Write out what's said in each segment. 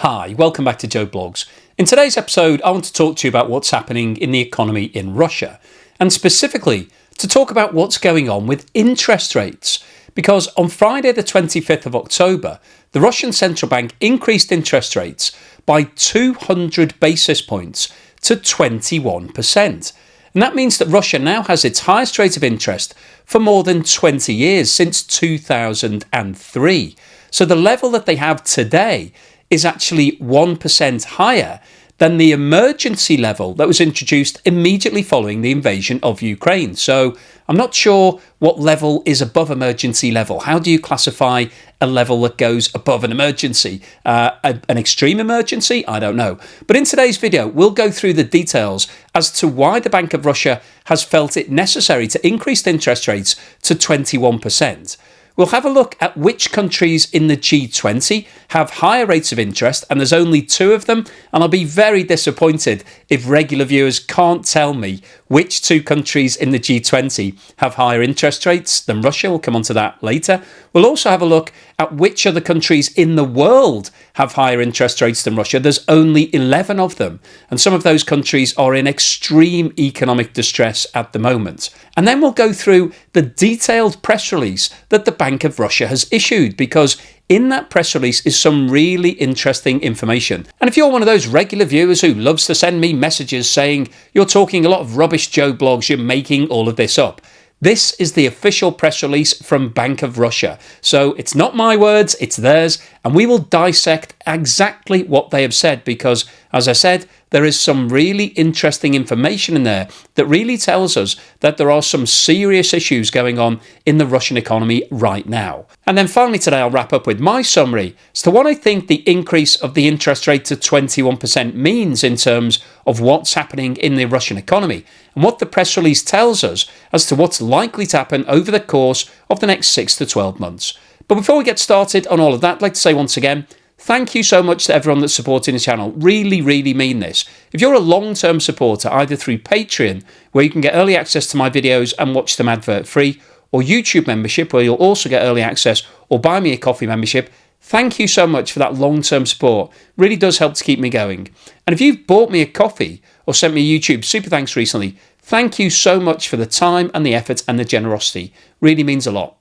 Hi, welcome back to Joe Blogs. In today's episode, I want to talk to you about what's happening in the economy in Russia, and specifically to talk about what's going on with interest rates. Because on Friday the 25th of October, the Russian central bank increased interest rates by 200 basis points to 21%. And that means that Russia now has its highest rate of interest for more than 20 years, since 2003. So the level that they have today is actually 1% higher than the emergency level that was introduced immediately following the invasion of Ukraine. So I'm not sure what level is above emergency level. How do you classify a level that goes above an emergency? An extreme emergency? I don't know. But in today's video, we'll go through the details as to why the Bank of Russia has felt it necessary to increase interest rates to 21%. We'll have a look at which countries in the G20 have higher rates of interest, and there's only 2 of them, and I'll be very disappointed if regular viewers can't tell me which 2 countries in the G20 have higher interest rates than Russia. We'll come on to that later. We'll also have a look at which other countries in the world have higher interest rates than Russia. There's only 11 of them, and some of those countries are in extreme economic distress at the moment. And then we'll go through the detailed press release that the Bank of Russia has issued, because in that press release is some really interesting information. And if you're one of those regular viewers who loves to send me messages saying you're talking a lot of rubbish, Joe Blogs, you're making all of this up, this is the official press release from Bank of Russia. So it's not my words, it's theirs, and we will dissect exactly what they have said, because, as I said, there is some really interesting information in there that really tells us that there are some serious issues going on in the Russian economy right now. And then finally today, I'll wrap up with my summary as to what I think the increase of the interest rate to 21% means in terms of what's happening in the Russian economy, and what the press release tells us as to what's likely to happen over the course of the next 6 to 12 months. But before we get started on all of that, I'd like to say once again, thank you so much to everyone that's supporting the channel. Really, really mean this. If you're a long-term supporter, either through Patreon, where you can get early access to my videos and watch them advert-free, or YouTube membership, where you'll also get early access, or Buy Me a Coffee membership, thank you so much for that long-term support. Really does help to keep me going. And if you've bought me a coffee or sent me a YouTube super thanks recently, thank you so much for the time and the effort and the generosity. Really means a lot.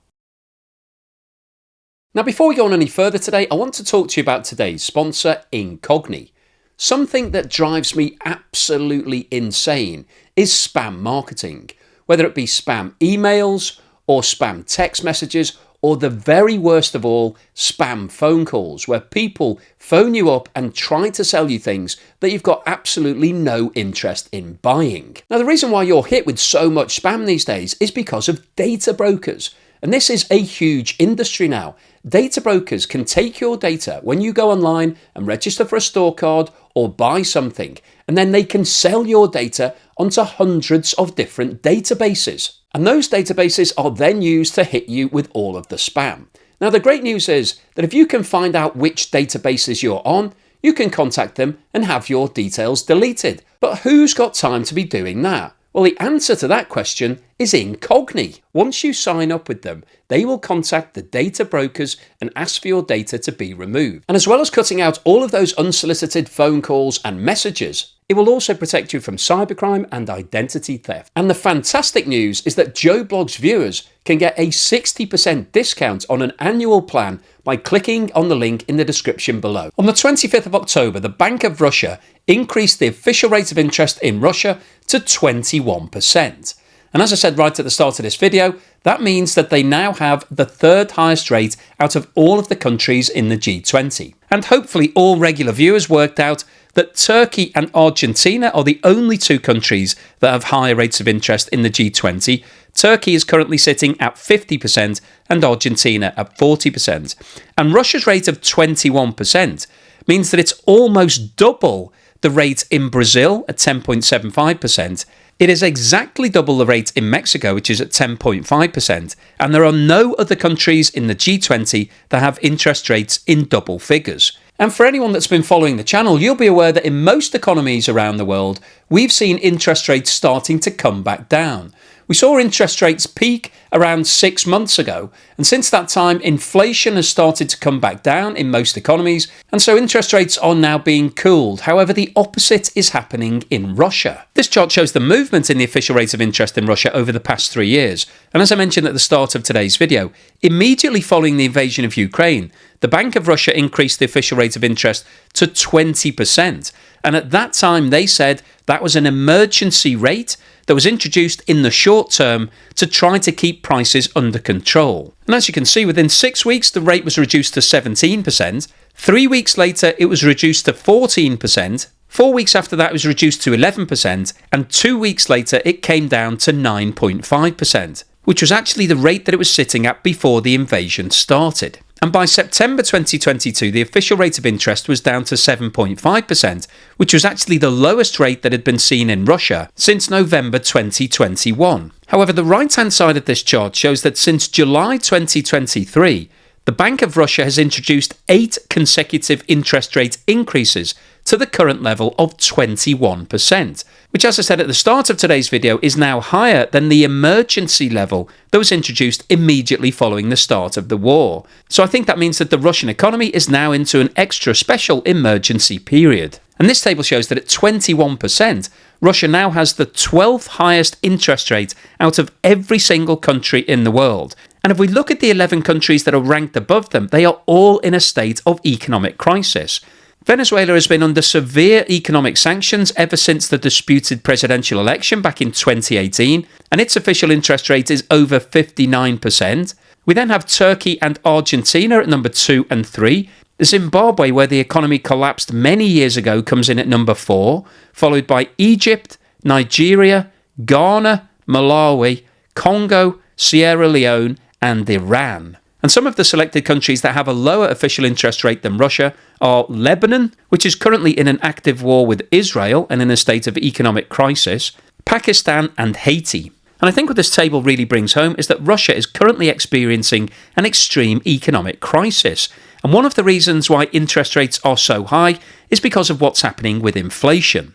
Now, before we go on any further today, I want to talk to you about today's sponsor, Incogni. Something that drives me absolutely insane is spam marketing, whether it be spam emails or spam text messages, or the very worst of all, spam phone calls, where people phone you up and try to sell you things that you've got absolutely no interest in buying. Now, the reason why you're hit with so much spam these days is because of data brokers. And this is a huge industry now. Data brokers can take your data when you go online and register for a store card or buy something, and then they can sell your data onto hundreds of different databases. And those databases are then used to hit you with all of the spam. Now, the great news is that if you can find out which databases you're on, you can contact them and have your details deleted. But who's got time to be doing that? Well, the answer to that question is Incogni. Once you sign up with them, they will contact the data brokers and ask for your data to be removed. And as well as cutting out all of those unsolicited phone calls and messages, it will also protect you from cybercrime and identity theft. And the fantastic news is that Joe Blogs viewers can get a 60% discount on an annual plan by clicking on the link in the description below. On the 25th of October, the Bank of Russia increased the official rate of interest in Russia to 21%. And as I said right at the start of this video, that means that they now have the 3rd highest rate out of all of the countries in the G20. And hopefully all regular viewers worked out that Turkey and Argentina are the only 2 countries that have higher rates of interest in the G20. Turkey is currently sitting at 50% and Argentina at 40%. And Russia's rate of 21% means that it's almost double the rate in Brazil at 10.75%. It is exactly double the rate in Mexico, which is at 10.5%. And there are no other countries in the G20 that have interest rates in double figures. And for anyone that's been following the channel, you'll be aware that in most economies around the world, we've seen interest rates starting to come back down. We saw interest rates peak around 6 months ago, and since that time, inflation has started to come back down in most economies, and so interest rates are now being cooled. However, the opposite is happening in Russia. This chart shows the movement in the official rate of interest in Russia over the past 3 years, and as I mentioned at the start of today's video, immediately following the invasion of Ukraine, the Bank of Russia increased the official rate of interest to 20%, and at that time they said that was an emergency rate that was introduced in the short term to try to keep prices under control. And as you can see, within 6 weeks the rate was reduced to 17%, 3 weeks later it was reduced to 14%, 4 weeks after that it was reduced to 11%, and 2 weeks later it came down to 9.5%, which was actually the rate that it was sitting at before the invasion started. And by September 2022, the official rate of interest was down to 7.5%, which was actually the lowest rate that had been seen in Russia since November 2021. However, the right-hand side of this chart shows that since July 2023, the Bank of Russia has introduced 8 consecutive interest rate increases to the current level of 21%, which, as I said at the start of today's video, is now higher than the emergency level that was introduced immediately following the start of the war. So I think that means that the Russian economy is now into an extra special emergency period. And this table shows that at 21%, Russia now has the 12th highest interest rate out of every single country in the world. And if we look at the 11 countries that are ranked above them, they are all in a state of economic crisis. Venezuela has been under severe economic sanctions ever since the disputed presidential election back in 2018, and its official interest rate is over 59%. We then have Turkey and Argentina at number 2 and 3. Zimbabwe, where the economy collapsed many years ago, comes in at number 4, followed by Egypt, Nigeria, Ghana, Malawi, Congo, Sierra Leone, and Iran. And some of the selected countries that have a lower official interest rate than Russia are Lebanon, which is currently in an active war with Israel and in a state of economic crisis, Pakistan, and Haiti. And I think what this table really brings home is that Russia is currently experiencing an extreme economic crisis. And one of the reasons why interest rates are so high is because of what's happening with inflation.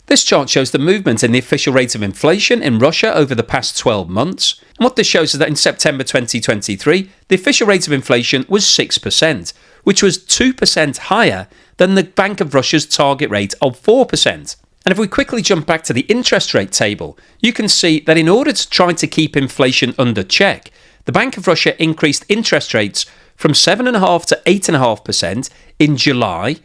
This chart shows the movement in the official rate of inflation in Russia over the past 12 months. And what this shows is that in September 2023, the official rate of inflation was 6%, which was 2% higher than the Bank of Russia's target rate of 4%. And if we quickly jump back to the interest rate table, you can see that in order to try to keep inflation under check, the Bank of Russia increased interest rates from 7.5% to 8.5% in July.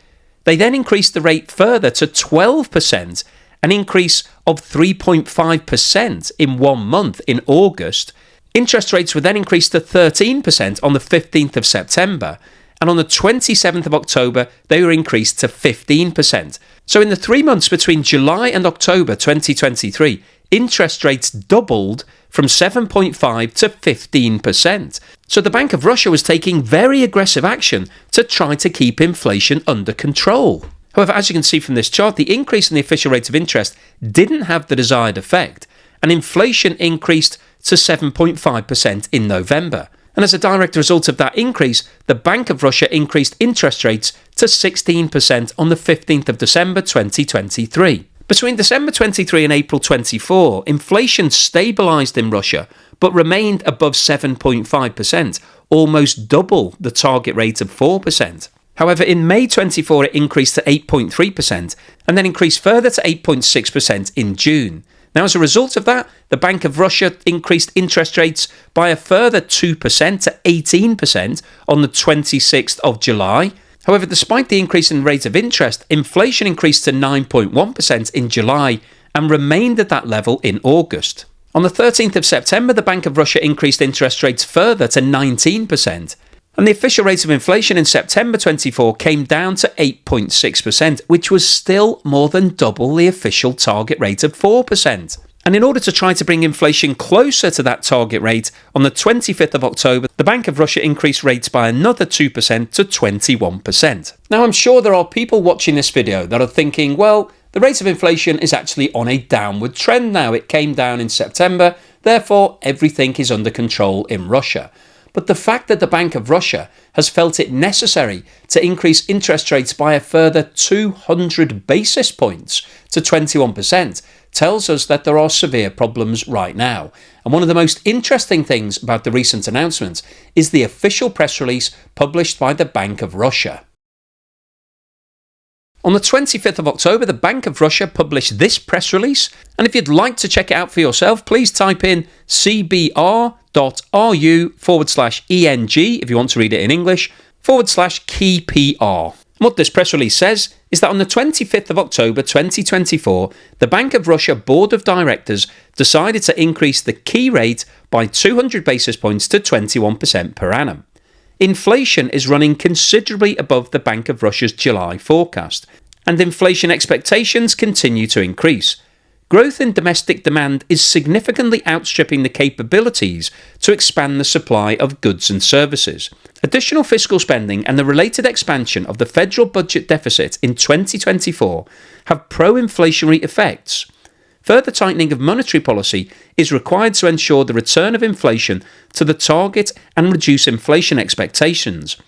They then increased the rate further to 12%, an increase of 3.5% in 1 month in August. Interest rates were then increased to 13% on the 15th of September, and on the 27th of October, they were increased to 15%. So in the 3 months between July and October 2023, interest rates doubled from 7.5% to 15%. So the Bank of Russia was taking very aggressive action to try to keep inflation under control. However, as you can see from this chart, the increase in the official rate of interest didn't have the desired effect, and inflation increased to 7.5% in November. And as a direct result of that increase, the Bank of Russia increased interest rates to 16% on the 15th of December 2023. Between December 23 and April 24, inflation stabilised in Russia, but remained above 7.5%, almost double the target rate of 4%. However, in May 24, it increased to 8.3% and then increased further to 8.6% in June. Now, as a result of that, the Bank of Russia increased interest rates by a further 2% to 18% on the 26th of July. However, despite the increase in rate of interest, inflation increased to 9.1% in July and remained at that level in August. On the 13th of September, the Bank of Russia increased interest rates further to 19%. And the official rate of inflation in September 24 came down to 8.6%, which was still more than double the official target rate of 4%. And in order to try to bring inflation closer to that target rate, on the 25th of October, the Bank of Russia increased rates by another 2% to 21%. Now, I'm sure there are people watching this video that are thinking, well, the rate of inflation is actually on a downward trend now. It came down in September, therefore everything is under control in Russia. But the fact that the Bank of Russia has felt it necessary to increase interest rates by a further 200 basis points to 21% tells us that there are severe problems right now. And one of the most interesting things about the recent announcements is the official press release published by the Bank of Russia. On the 25th of October, the Bank of Russia published this press release, and if you'd like to check it out for yourself, please type in cbr.ru/ENG, if you want to read it in English, /key PR. What this press release says is that on the 25th of October 2024, the Bank of Russia Board of Directors decided to increase the key rate by 200 basis points to 21% per annum. Inflation is running considerably above the Bank of Russia's July forecast, and inflation expectations continue to increase. Growth in domestic demand is significantly outstripping the capabilities to expand the supply of goods and services. Additional fiscal spending and the related expansion of the federal budget deficit in 2024 have pro-inflationary effects. Further tightening of monetary policy is required to ensure the return of inflation to the target and reduce inflation expectations.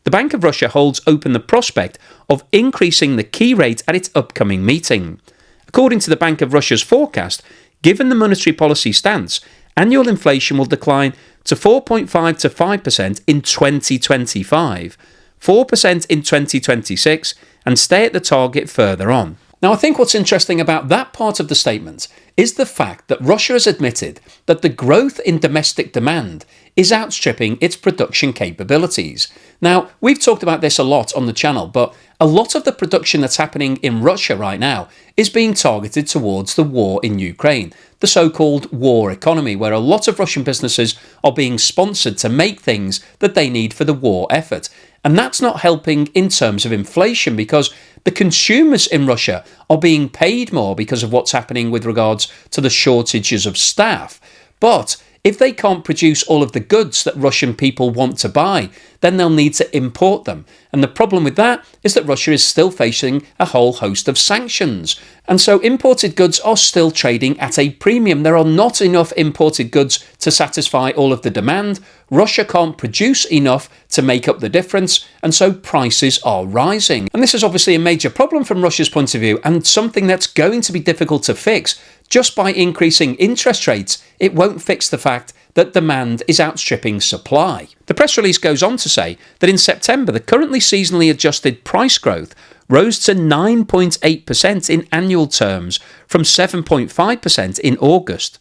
The Bank of Russia holds open the prospect of increasing the key rate at its upcoming meeting. According to the Bank of Russia's forecast, given the monetary policy stance, annual inflation will decline to 4.5 to 5% in 2025, 4% in 2026, and stay at the target further on. Now, I think what's interesting about that part of the statement is the fact that Russia has admitted that the growth in domestic demand is outstripping its production capabilities. Now, we've talked about this a lot on the channel, but a lot of the production that's happening in Russia right now is being targeted towards the war in Ukraine, the so-called war economy, where a lot of Russian businesses are being sponsored to make things that they need for the war effort. And that's not helping in terms of inflation, because the consumers in Russia are being paid more because of what's happening with regards to the shortages of staff. But if they can't produce all of the goods that Russian people want to buy, then they'll need to import them. And the problem with that is that Russia is still facing a whole host of sanctions. And so imported goods are still trading at a premium. There are not enough imported goods to satisfy all of the demand. Russia can't produce enough to make up the difference, and so prices are rising. And this is obviously a major problem from Russia's point of view, and something that's going to be difficult to fix. Just by increasing interest rates, it won't fix the fact that demand is outstripping supply. The press release goes on to say that in September, the currently seasonally adjusted price growth rose to 9.8% in annual terms from 7.5% in August.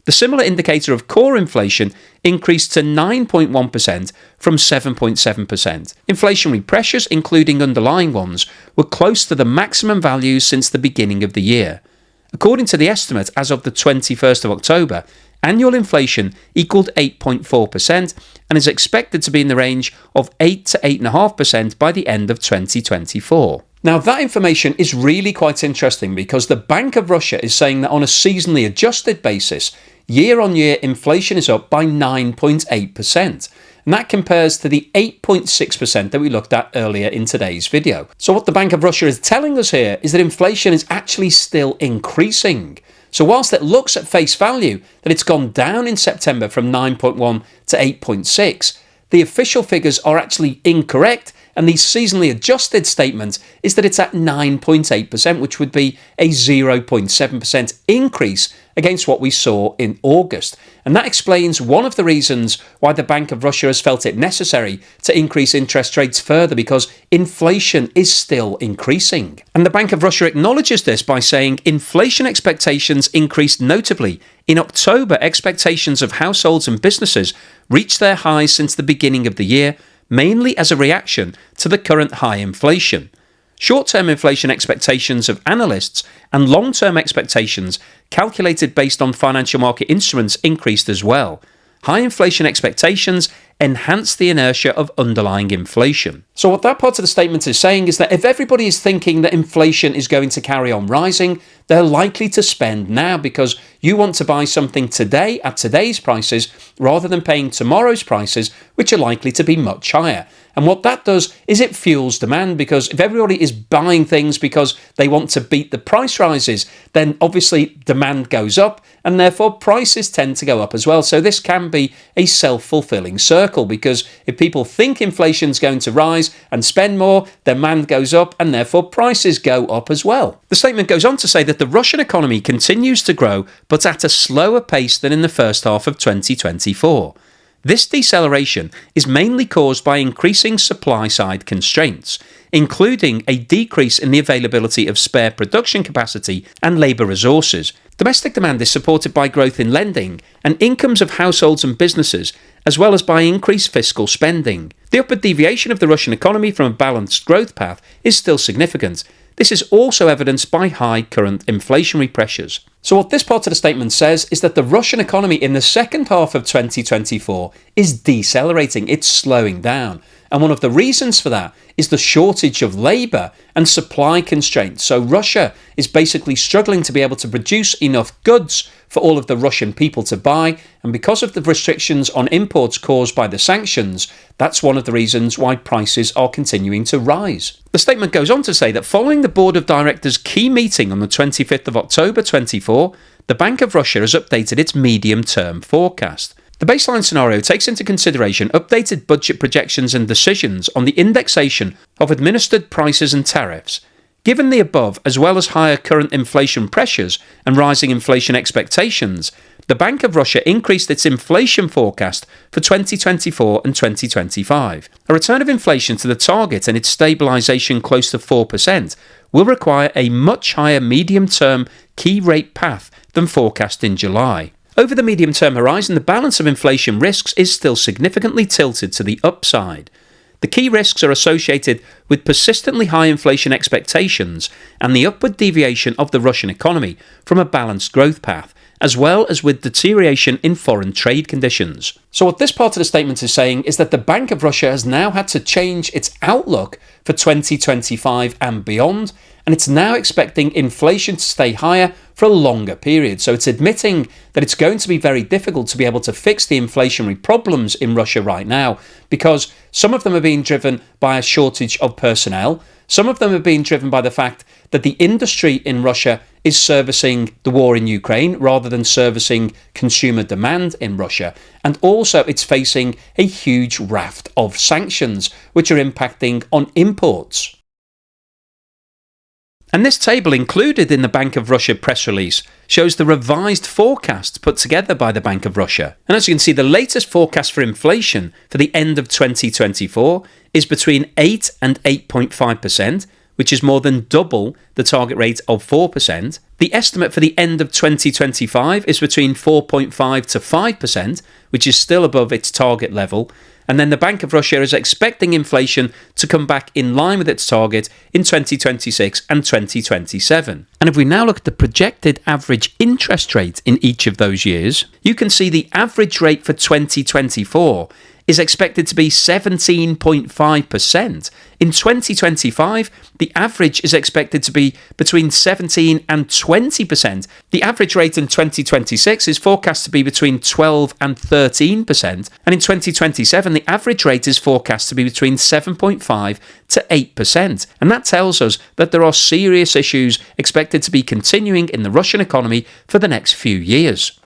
The similar indicator of core inflation increased to 9.1% from 7.7%. Inflationary pressures, including underlying ones, were close to the maximum values since the beginning of the year. According to the estimate as of the 21st of October, annual inflation equaled 8.4% and is expected to be in the range of 8 to 8.5% by the end of 2024. Now, that information is really quite interesting, because the Bank of Russia is saying that on a seasonally adjusted basis, year-on-year inflation is up by 9.8%. And that compares to the 8.6% that we looked at earlier in today's video. So what the Bank of Russia is telling us here is that inflation is actually still increasing. So whilst it looks at face value that it's gone down in September from 9.1 to 8.6, the official figures are actually incorrect, and the seasonally adjusted statement is that it's at 9.8%, which would be a 0.7% increase against what we saw in August. And that explains one of the reasons why the Bank of Russia has felt it necessary to increase interest rates further, because inflation is still increasing. And the Bank of Russia acknowledges this by saying inflation expectations increased notably. In October, expectations of households and businesses reached their highs since the beginning of the year, mainly as a reaction to the current high inflation. Short-term inflation expectations of analysts and long-term expectations calculated based on financial market instruments increased as well. High inflation expectations enhance the inertia of underlying inflation. So what that part of the statement is saying is that if everybody is thinking that inflation is going to carry on rising, they're likely to spend now, because you want to buy something today at today's prices rather than paying tomorrow's prices, which are likely to be much higher. And what that does is it fuels demand, because if everybody is buying things because they want to beat the price rises, then obviously demand goes up and therefore prices tend to go up as well. So this can be a self-fulfilling circle, because if people think inflation's going to rise and spend more, demand goes up and therefore prices go up as well. The statement goes on to say that the Russian economy continues to grow, but at a slower pace than in the first half of 2024. This deceleration is mainly caused by increasing supply-side constraints, including a decrease in the availability of spare production capacity and labour resources. Domestic demand is supported by growth in lending and incomes of households and businesses, as well as by increased fiscal spending. The upward deviation of the Russian economy from a balanced growth path is still significant. This is also evidenced by high current inflationary pressures. So what this part of the statement says is that the Russian economy in the second half of 2024 is decelerating, it's slowing down. And one of the reasons for that is the shortage of labour and supply constraints. So Russia is basically struggling to be able to produce enough goods for all of the Russian people to buy. And because of the restrictions on imports caused by the sanctions, that's one of the reasons why prices are continuing to rise. The statement goes on to say that following the Board of Directors' key meeting on the 25th of October 24, the Bank of Russia has updated its medium-term forecast. The baseline scenario takes into consideration updated budget projections and decisions on the indexation of administered prices and tariffs. Given the above, as well as higher current inflation pressures and rising inflation expectations, the Bank of Russia increased its inflation forecast for 2024 and 2025. A return of inflation to the target and its stabilisation close to 4% will require a much higher medium-term key rate path than forecast in July. Over the medium-term horizon, the balance of inflation risks is still significantly tilted to the upside. The key risks are associated with persistently high inflation expectations and the upward deviation of the Russian economy from a balanced growth path, as well as with deterioration in foreign trade conditions. So what this part of the statement is saying is that the Bank of Russia has now had to change its outlook for 2025 and beyond, and it's now expecting inflation to stay higher for a longer period. So it's admitting that it's going to be very difficult to be able to fix the inflationary problems in Russia right now, because some of them are being driven by a shortage of personnel. Some of them are being driven by the fact that the industry in Russia is servicing the war in Ukraine rather than servicing consumer demand in Russia. And also it's facing a huge raft of sanctions which are impacting on imports. And this table included in the Bank of Russia press release shows the revised forecast put together by the Bank of Russia. And as you can see, the latest forecast for inflation for the end of 2024 is between 8 and 8.5%, which is more than double the target rate of 4%. The estimate for the end of 2025 is between 4.5 to 5%, which is still above its target level. And then the Bank of Russia is expecting inflation to come back in line with its target in 2026 and 2027. And if we now look at the projected average interest rate in each of those years, you can see the average rate for 2024 is expected to be 17.5%. In 2025, the average is expected to be between 17 and 20%. The average rate in 2026 is forecast to be between 12 and 13%. And in 2027, the average rate is forecast to be between 7.5 to 8%. And that tells us that there are serious issues expected to be continuing in the Russian economy for the next few years.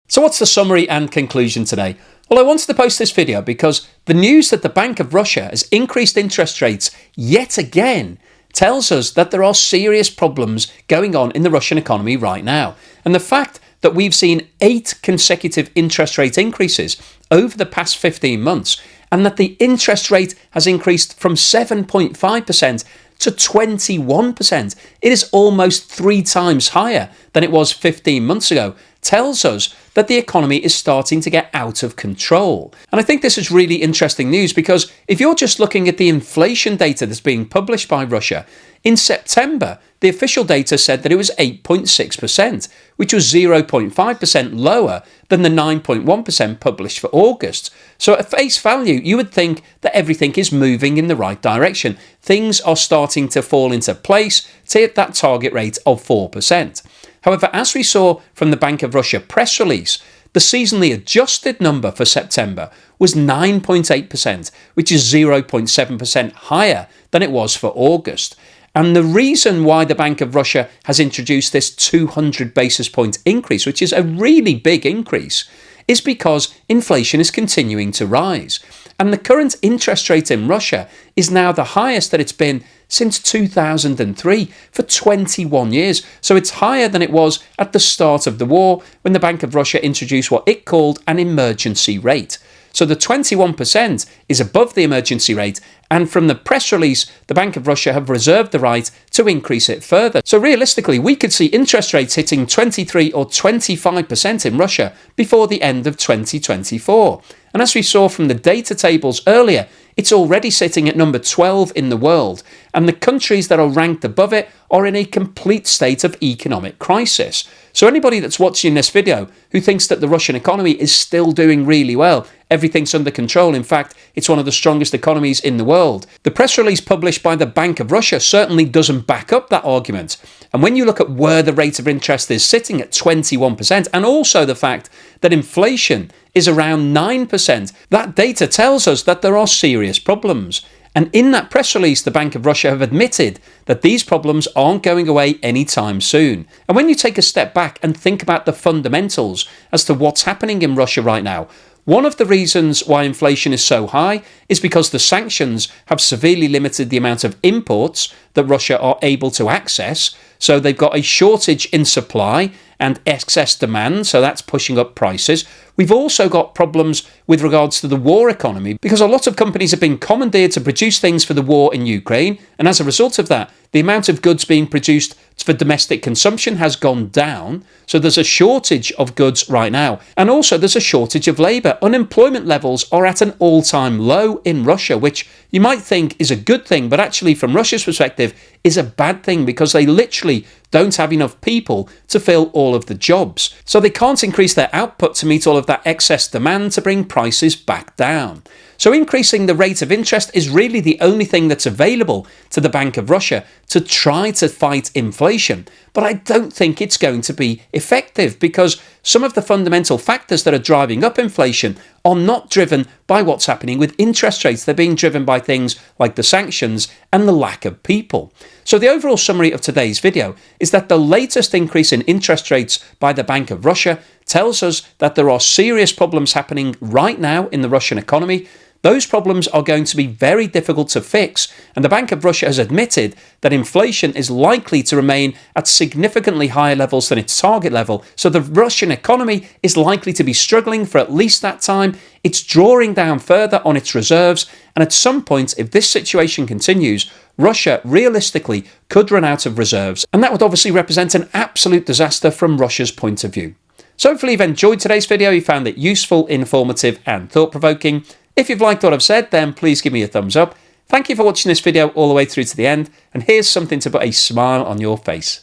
So what's the summary and conclusion today? Well, I wanted to post this video because the news that the Bank of Russia has increased interest rates yet again tells us that there are serious problems going on in the Russian economy right now. And the fact that we've seen 8 consecutive interest rate increases over the past 15 months, and that the interest rate has increased from 7.5% to 21%, it is almost 3 times higher than it was 15 months ago, tells us that the economy is starting to get out of control. And I think this is really interesting news, because if you're just looking at the inflation data that's being published by Russia, in September, the official data said that it was 8.6%, which was 0.5% lower than the 9.1% published for August. So at face value, you would think that everything is moving in the right direction. Things are starting to fall into place to hit that target rate of 4%. However, as we saw from the Bank of Russia press release, The seasonally adjusted number for September was 9.8%, which is 0.7% higher than it was for August. And the reason why the Bank of Russia has introduced this 200 basis point increase, which is a really big increase, is because inflation is continuing to rise. And the current interest rate in Russia is now the highest that it's been since 2003 for 21 years. So it's higher than it was at the start of the war when the Bank of Russia introduced what it called an emergency rate. So the 21% is above the emergency rate, and from the press release, the Bank of Russia have reserved the right to increase it further. So realistically, we could see interest rates hitting 23 or 25% in Russia before the end of 2024. And as we saw from the data tables earlier, it's already sitting at number 12 in the world, and the countries that are ranked above it are in a complete state of economic crisis. So anybody that's watching this video who thinks that the Russian economy is still doing really well, everything's under control, in fact, it's one of the strongest economies in the world, the press release published by the Bank of Russia certainly doesn't back up that argument. And when you look at where the rate of interest is sitting at 21%, and also the fact that inflation is around 9%, that data tells us that there are serious problems. And in that press release, the Bank of Russia have admitted that these problems aren't going away anytime soon. And when you take a step back and think about the fundamentals as to what's happening in Russia right now, one of the reasons why inflation is so high is because the sanctions have severely limited the amount of imports that Russia are able to access. So they've got a shortage in supply and excess demand, so that's pushing up prices. We've also got problems with regards to the war economy because a lot of companies have been commandeered to produce things for the war in Ukraine, and as a result of that, the amount of goods being produced for domestic consumption has gone down. So there's a shortage of goods right now, and also there's a shortage of labour. Unemployment levels are at an all-time low in Russia, which you might think is a good thing, but actually from Russia's perspective is a bad thing because they literally don't have enough people to fill all of the jobs. So they can't increase their output to meet all of that excess demand to bring prices back down. So increasing the rate of interest is really the only thing that's available to the Bank of Russia to try to fight inflation. But I don't think it's going to be effective because some of the fundamental factors that are driving up inflation are not driven by what's happening with interest rates. They're being driven by things like the sanctions and the lack of people. So the overall summary of today's video is that the latest increase in interest rates by the Bank of Russia tells us that there are serious problems happening right now in the Russian economy. Those problems are going to be very difficult to fix, and the Bank of Russia has admitted that inflation is likely to remain at significantly higher levels than its target level, so the Russian economy is likely to be struggling for at least that time. It's drawing down further on its reserves, and at some point, if this situation continues, Russia realistically could run out of reserves, and that would obviously represent an absolute disaster from Russia's point of view. So hopefully you've enjoyed today's video, you found it useful, informative and thought-provoking. If you've liked what I've said, then please give me a thumbs up. Thank you for watching this video all the way through to the end, and here's something to put a smile on your face.